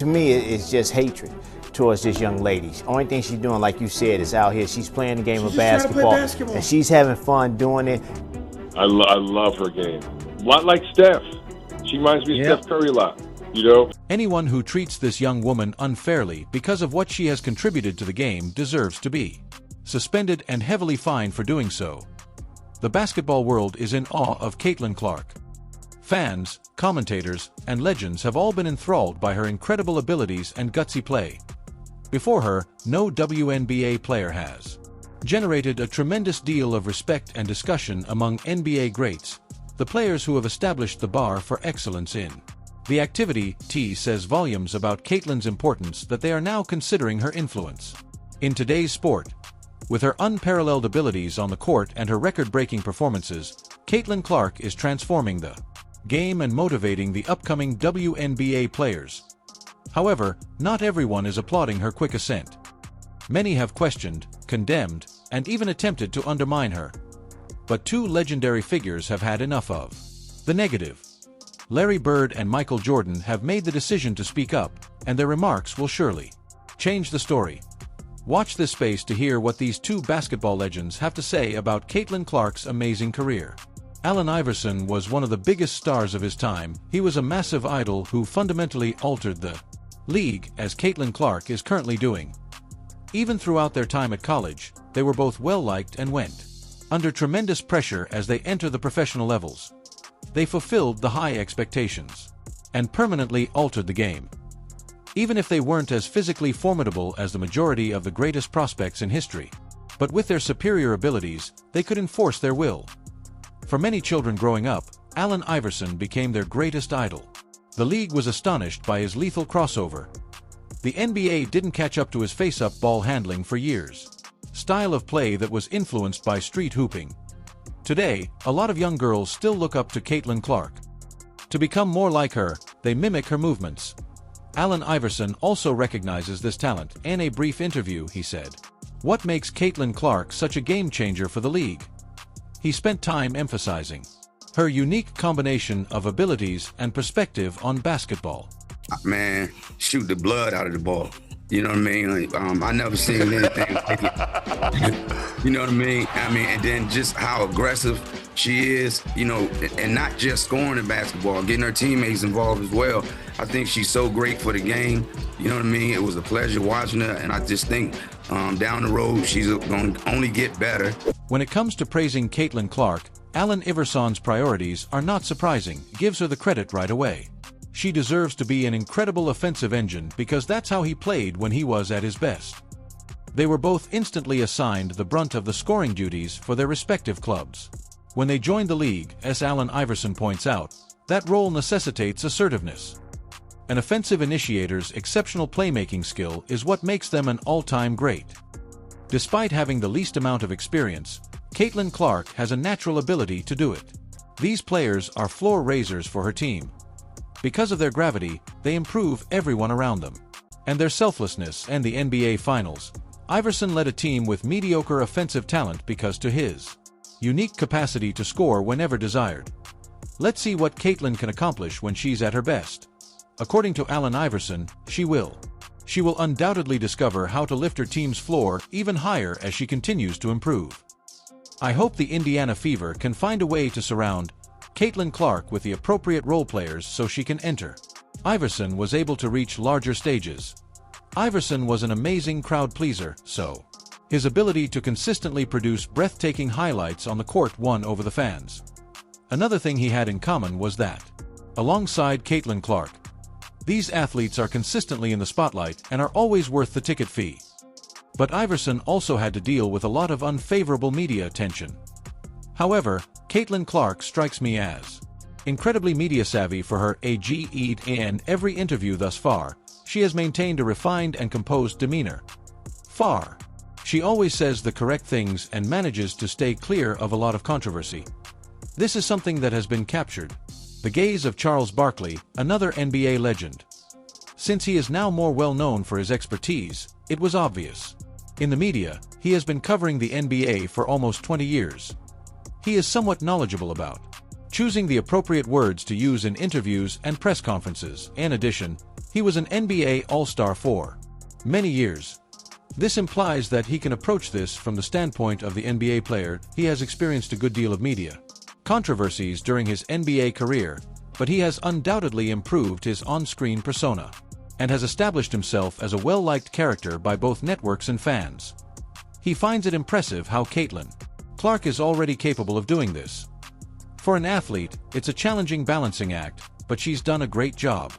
To me, it's just hatred towards this young lady. Only thing she's doing, like you said, is out here. She's playing the game of basketball, and she's having fun doing it. I love her game. A lot like Steph. She reminds me of Steph Curry a lot, you know? Anyone who treats this young woman unfairly because of what she has contributed to the game deserves to be suspended and heavily fined for doing so. The basketball world is in awe of Caitlin Clark. Fans, commentators, and legends have all been enthralled by her incredible abilities and gutsy play. Before her, no WNBA player has generated a tremendous deal of respect and discussion among NBA greats, the players who have established the bar for excellence in the activity. T says volumes about Caitlin's importance that they are now considering her influence in today's sport. With her unparalleled abilities on the court and her record-breaking performances, Caitlin Clark is transforming the game and motivating the upcoming WNBA players. However, not everyone is applauding her quick ascent. Many have questioned, condemned, and even attempted to undermine her. But two legendary figures have had enough of the negative. Larry Bird and Michael Jordan have made the decision to speak up, and their remarks will surely change the story. Watch this space to hear what these two basketball legends have to say about Caitlin Clark's amazing career. Allen Iverson was one of the biggest stars of his time. He was a massive idol who fundamentally altered the league, as Caitlin Clark is currently doing. Even throughout their time at college, they were both well-liked and went under tremendous pressure as they enter the professional levels. They fulfilled the high expectations and permanently altered the game. Even if they weren't as physically formidable as the majority of the greatest prospects in history, but with their superior abilities, they could enforce their will. For many children growing up, Allen Iverson became their greatest idol. The league was astonished by his lethal crossover. The NBA didn't catch up to his face-up ball handling for years. Style of play that was influenced by street hooping. Today, a lot of young girls still look up to Caitlin Clark. To become more like her, they mimic her movements. Allen Iverson also recognizes this talent. In a brief interview, he said, "What makes Caitlin Clark such a game-changer for the league?" He spent time emphasizing her unique combination of abilities and perspective on basketball. Man, shoot the blood out of the ball. You know what I mean? I never seen anything like it. You know what I mean? And then just how aggressive she is, you know, and not just scoring in basketball, getting her teammates involved as well. I think she's so great for the game. You know what I mean? It was a pleasure watching her, and I just think down the road, she's going to only get better. When it comes to praising Caitlin Clark, Allen Iverson's priorities are not surprising. He gives her the credit right away. She deserves to be an incredible offensive engine because that's how he played when he was at his best. They were both instantly assigned the brunt of the scoring duties for their respective clubs. When they joined the league, as Allen Iverson points out, that role necessitates assertiveness. An offensive initiator's exceptional playmaking skill is what makes them an all-time great. Despite having the least amount of experience, Caitlin Clark has a natural ability to do it. These players are floor raisers for her team. Because of their gravity, they improve everyone around them. And their selflessness and the NBA Finals, Iverson led a team with mediocre offensive talent because to his unique capacity to score whenever desired. Let's see what Caitlin can accomplish when she's at her best. According to Allen Iverson, she will undoubtedly discover how to lift her team's floor even higher as she continues to improve. I hope the Indiana Fever can find a way to surround Caitlin Clark with the appropriate role players so she can enter. Iverson was able to reach larger stages. Iverson was an amazing crowd pleaser, so his ability to consistently produce breathtaking highlights on the court won over the fans. Another thing he had in common was that, alongside Caitlin Clark, these athletes are consistently in the spotlight and are always worth the ticket fee. But Iverson also had to deal with a lot of unfavorable media attention. However, Caitlin Clark strikes me as incredibly media-savvy for her age, and every interview thus far, she has maintained a refined and composed demeanor. She always says the correct things and manages to stay clear of a lot of controversy. This is something that has been captured the gaze of Charles Barkley, another NBA legend. Since he is now more well known for his expertise, it was obvious. In the media, he has been covering the NBA for almost 20 years. He is somewhat knowledgeable about choosing the appropriate words to use in interviews and press conferences. In addition, He was an NBA All-Star for many years. This implies that he can approach this from the standpoint of the NBA player. He has experienced a good deal of media controversies during his NBA career, but he has undoubtedly improved his on-screen persona and has established himself as a well-liked character by both networks and fans. He finds it impressive how Caitlin Clark is already capable of doing this. For an athlete, it's a challenging balancing act, but she's done a great job.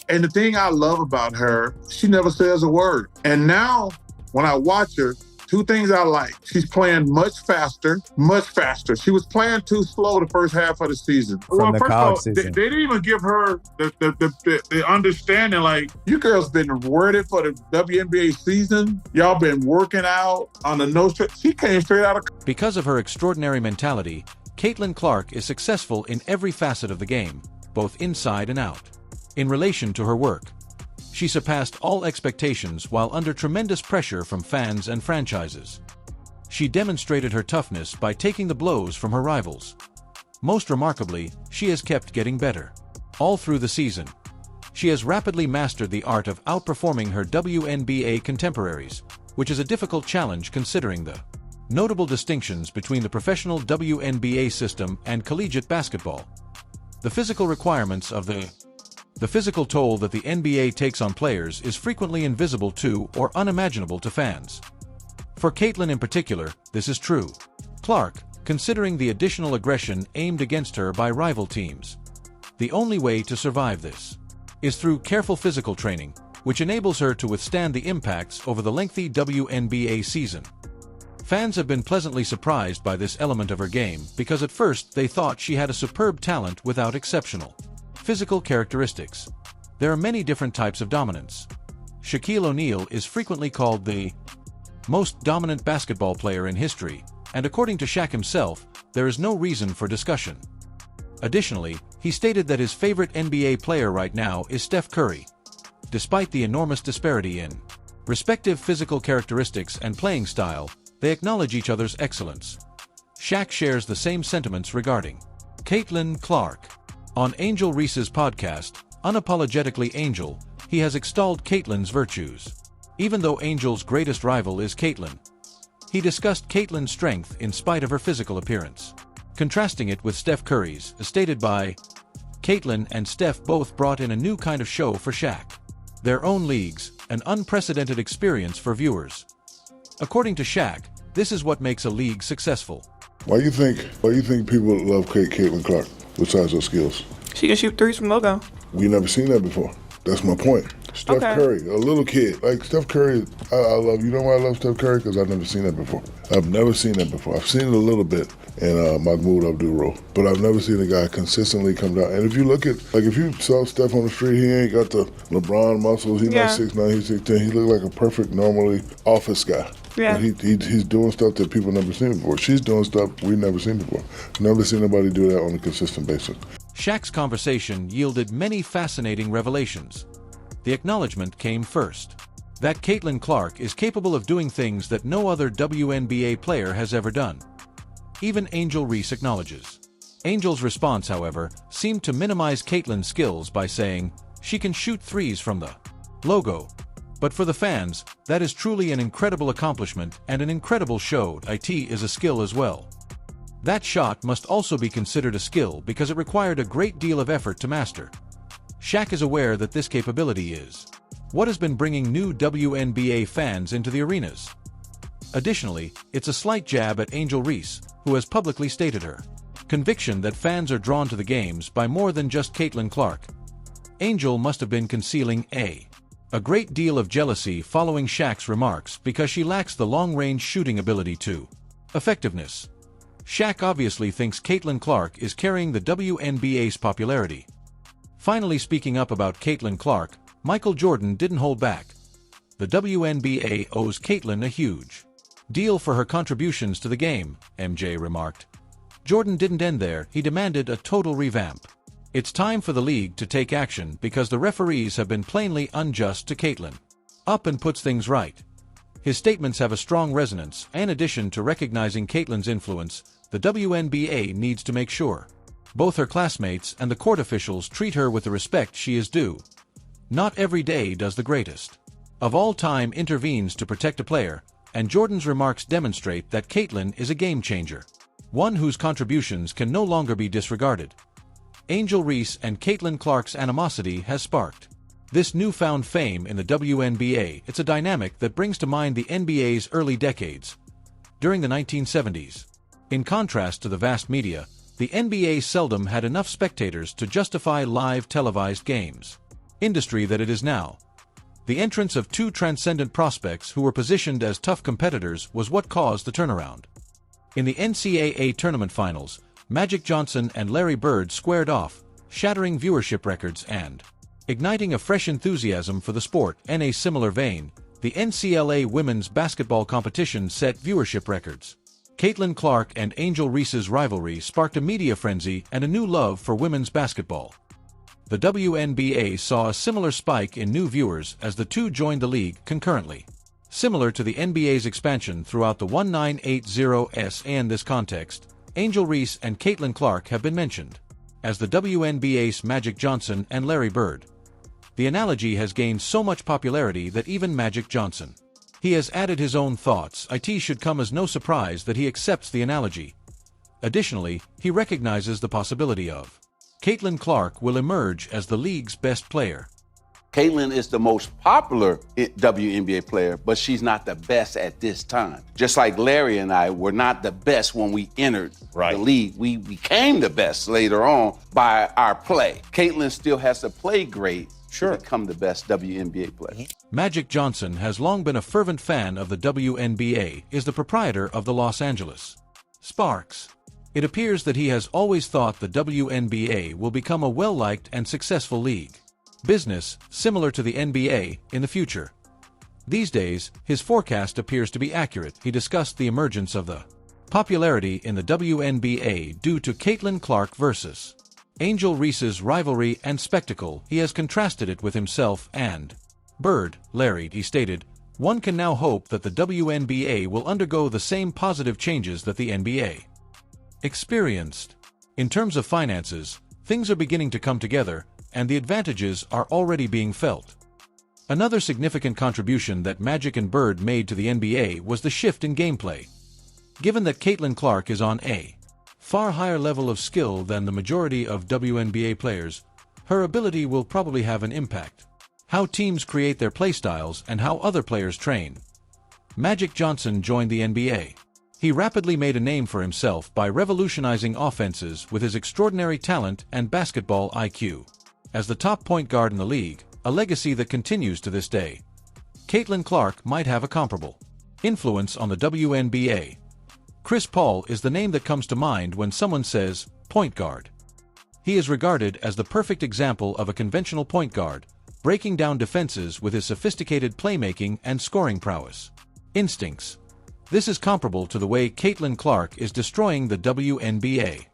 And the thing I love about her, she never says a word. And now, when I watch her, two things I like. She's playing much faster, much faster. She was playing too slow the first half of the season. From the college season. They didn't even give her the understanding, like, you girls been ready for the WNBA season. Y'all been working out on the no straight. She came straight out of... Because of her extraordinary mentality, Caitlin Clark is successful in every facet of the game, both inside and out. In relation to her work, she surpassed all expectations while under tremendous pressure from fans and franchises. She demonstrated her toughness by taking the blows from her rivals. Most remarkably, she has kept getting better. All through the season, she has rapidly mastered the art of outperforming her WNBA contemporaries, which is a difficult challenge considering the notable distinctions between the professional WNBA system and collegiate basketball. The physical requirements of the physical toll that the NBA takes on players is frequently invisible to or unimaginable to fans. For Caitlin in particular, this is true. Clark, considering the additional aggression aimed against her by rival teams. The only way to survive this is through careful physical training, which enables her to withstand the impacts over the lengthy WNBA season. Fans have been pleasantly surprised by this element of her game because at first they thought she had a superb talent without exceptional physical characteristics. There are many different types of dominance. Shaquille O'Neal is frequently called the most dominant basketball player in history, and according to Shaq himself, there is no reason for discussion. Additionally, he stated that his favorite NBA player right now is Steph Curry. Despite the enormous disparity in respective physical characteristics and playing style, they acknowledge each other's excellence. Shaq shares the same sentiments regarding Caitlin Clark. On Angel Reese's podcast, Unapologetically Angel, he has extolled Caitlin's virtues. Even though Angel's greatest rival is Caitlin, he discussed Caitlin's strength in spite of her physical appearance, contrasting it with Steph Curry's, as stated by Caitlin and Steph both brought in a new kind of show for Shaq. Their own leagues, an unprecedented experience for viewers. According to Shaq, this is what makes a league successful. Why you think people love Caitlin Clark besides her skills? She can shoot threes from logo. We never seen that before. That's my point. Steph Curry, a little kid. Like Steph Curry, I love, you know why I love Steph Curry? Because I've never seen that before. I've never seen that before. I've seen it a little bit in Mahmoud Abdul-Roh, but I've never seen a guy consistently come down. And if you look at, like if you saw Steph on the street, he ain't got the LeBron muscles. He's not 6'9", he's 6'10". He look like a perfect, normally office guy. Yeah. He's doing stuff that people never seen before. She's doing stuff we've never seen before. Never seen nobody do that on a consistent basis. Shaq's conversation yielded many fascinating revelations. The acknowledgement came first. That Caitlin Clark is capable of doing things that no other WNBA player has ever done. Even Angel Reese acknowledges. Angel's response, however, seemed to minimize Caitlin's skills by saying, she can shoot threes from the logo. But for the fans, that is truly an incredible accomplishment and an incredible show. It is a skill as well. That shot must also be considered a skill because it required a great deal of effort to master. Shaq is aware that this capability is what has been bringing new WNBA fans into the arenas. Additionally, it's a slight jab at Angel Reese, who has publicly stated her conviction that fans are drawn to the games by more than just Caitlin Clark. Angel must have been concealing a great deal of jealousy following Shaq's remarks because she lacks the long-range shooting ability to effectiveness. Shaq obviously thinks Caitlin Clark is carrying the WNBA's popularity. Finally, speaking up about Caitlin Clark, Michael Jordan didn't hold back. The WNBA owes Caitlin a huge deal for her contributions to the game, MJ remarked. Jordan didn't end there, he demanded a total revamp. It's time for the league to take action because the referees have been plainly unjust to Caitlin. Up and puts things right. His statements have a strong resonance. In addition to recognizing Caitlin's influence, the WNBA needs to make sure both her classmates and the court officials treat her with the respect she is due. Not every day does the greatest of all time intervenes to protect a player, and Jordan's remarks demonstrate that Caitlin is a game changer, one whose contributions can no longer be disregarded. Angel Reese and Caitlin Clark's animosity has sparked this newfound fame in the WNBA. It's a dynamic that brings to mind the NBA's early decades, during the 1970s. In contrast to the vast media, the NBA seldom had enough spectators to justify live televised games. Industry that it is now. The entrance of two transcendent prospects who were positioned as tough competitors was what caused the turnaround. In the NCAA tournament finals, Magic Johnson and Larry Bird squared off, shattering viewership records and igniting a fresh enthusiasm for the sport. In a similar vein, the NCAA women's basketball competition set viewership records. Caitlin Clark and Angel Reese's rivalry sparked a media frenzy and a new love for women's basketball. The WNBA saw a similar spike in new viewers as the two joined the league concurrently. Similar to the NBA's expansion throughout the 1980s. In this context, Angel Reese and Caitlin Clark have been mentioned as the WNBA's Magic Johnson and Larry Bird. The analogy has gained so much popularity that even Magic Johnson, he has added his own thoughts. It should come as no surprise that he accepts the analogy. Additionally, he recognizes the possibility of Caitlin Clark will emerge as the league's best player. Caitlin is the most popular WNBA player, but she's not the best at this time. Just like Larry and I were not the best when we entered the league. We became the best later on by our play. Caitlin still has to play great to become the best WNBA player. Magic Johnson has long been a fervent fan of the WNBA, is the proprietor of the Los Angeles Sparks. It appears that he has always thought the WNBA will become a well-liked and successful league. Business, similar to the NBA, in the future. These days, his forecast appears to be accurate. He discussed the emergence of the popularity in the WNBA due to Caitlin Clark versus Angel Reese's rivalry and spectacle. He has contrasted it with himself and Bird. Larry, he stated, one can now hope that the WNBA will undergo the same positive changes that the NBA experienced. In terms of finances, things are beginning to come together, and the advantages are already being felt. Another significant contribution that Magic and Bird made to the NBA was the shift in gameplay. Given that Caitlin Clark is on a far higher level of skill than the majority of WNBA players, her ability will probably have an impact. How teams create their playstyles and how other players train. Magic Johnson joined the NBA. He rapidly made a name for himself by revolutionizing offenses with his extraordinary talent and basketball IQ. As the top point guard in the league, a legacy that continues to this day, Caitlin Clark might have a comparable influence on the WNBA. Chris Paul is the name that comes to mind when someone says point guard. He is regarded as the perfect example of a conventional point guard, breaking down defenses with his sophisticated playmaking and scoring prowess. Instincts. This is comparable to the way Caitlin Clark is destroying the WNBA.